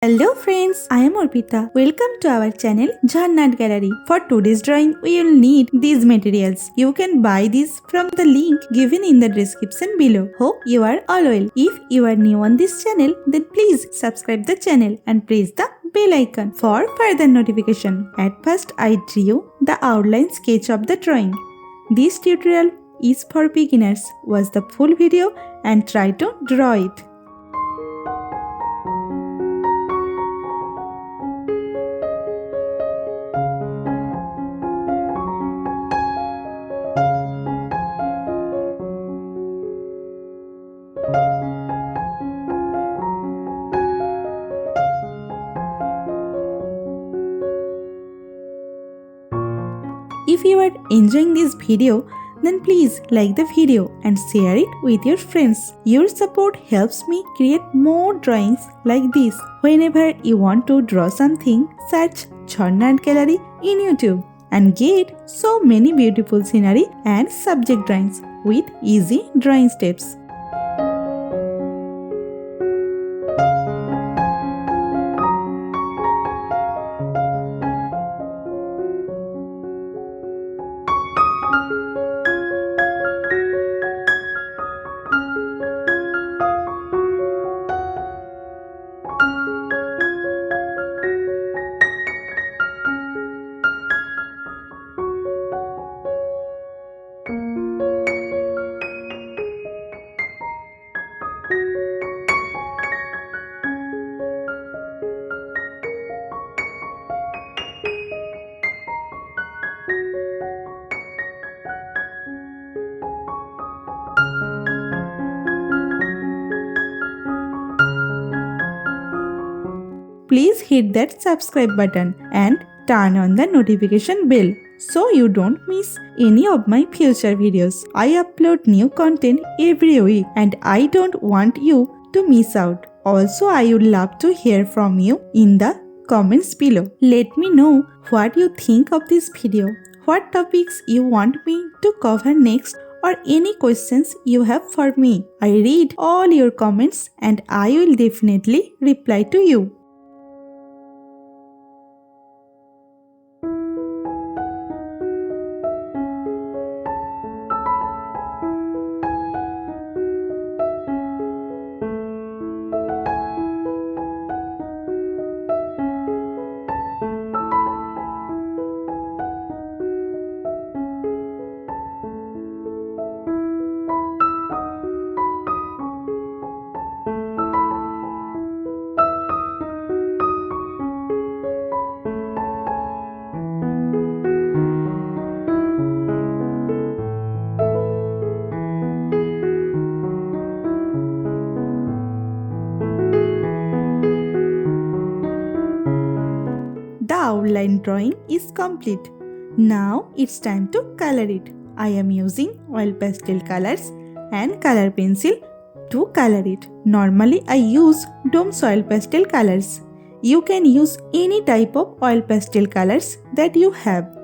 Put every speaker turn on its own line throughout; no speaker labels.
Hello friends, I am Arpita. Welcome to our channel Jharna Gallery. For today's drawing, we will need these materials. You can buy these from the link given in the description below. Hope you are all well. If you are new on this channel, then please subscribe the channel and press the bell icon for further notification. At first, I drew the outline sketch of the drawing. This tutorial is for beginners. Watch the full video and try to draw it. If you are enjoying this video, then please like the video and share it with your friends. Your support helps me create more drawings like this. Whenever you want to draw something, search Jharna Gallery in YouTube and get so many beautiful scenery and subject drawings with easy drawing steps. Please hit that subscribe button and turn on the notification bell so you don't miss any of my future videos. I upload new content every week and I don't want you to miss out. Also, I would love to hear from you in the comments below. Let me know what you think of this video, what topics you want me to cover next, or any questions you have for me. I read all your comments and I will definitely reply to you. The outline drawing is complete. Now it's time to color it. I am using oil pastel colors and color pencil to color it. Normally I use Dome's oil pastel colors. You can use any type of oil pastel colors that you have.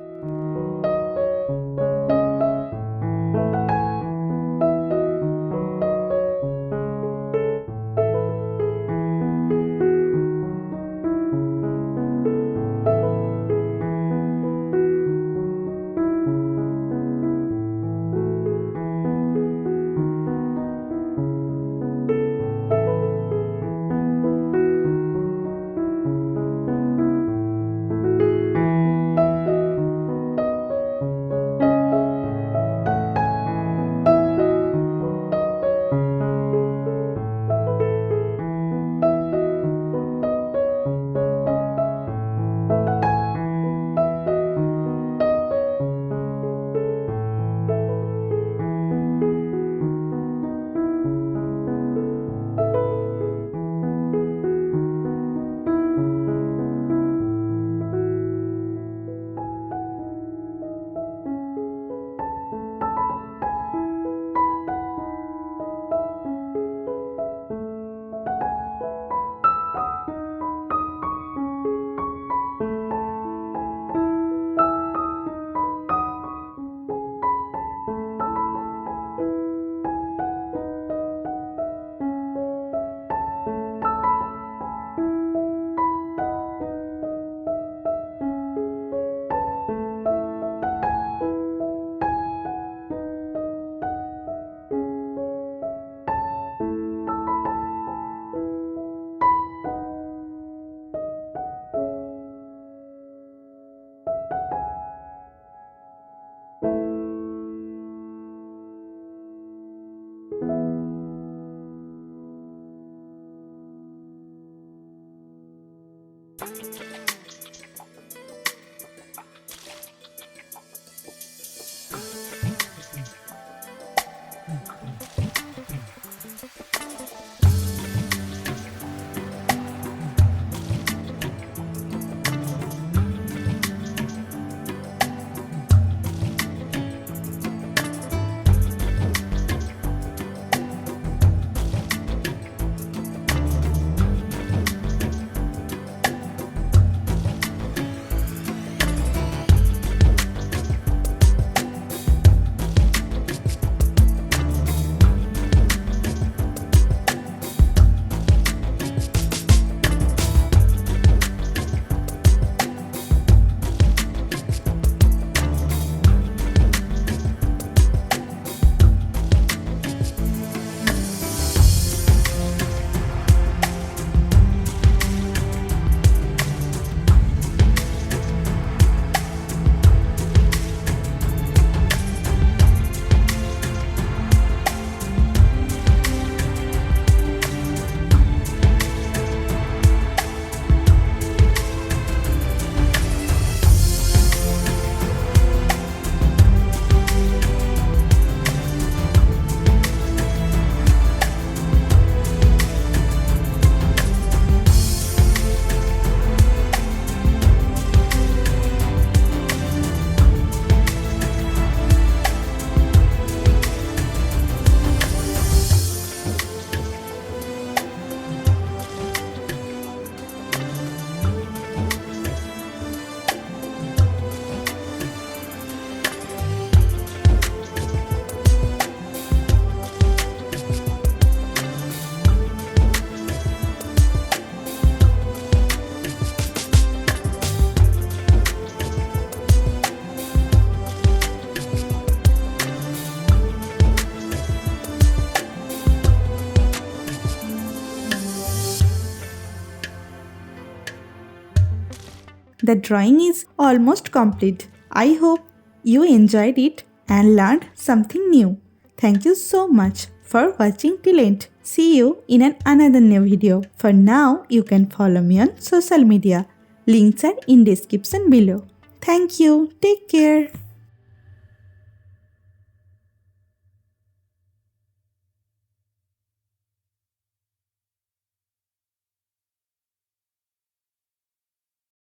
The drawing is almost complete. I hope you enjoyed it and learned something new. Thank you so much for watching till end. See you in another new video. For now, you can follow me on social media. Links are in description below. Thank you. Take care.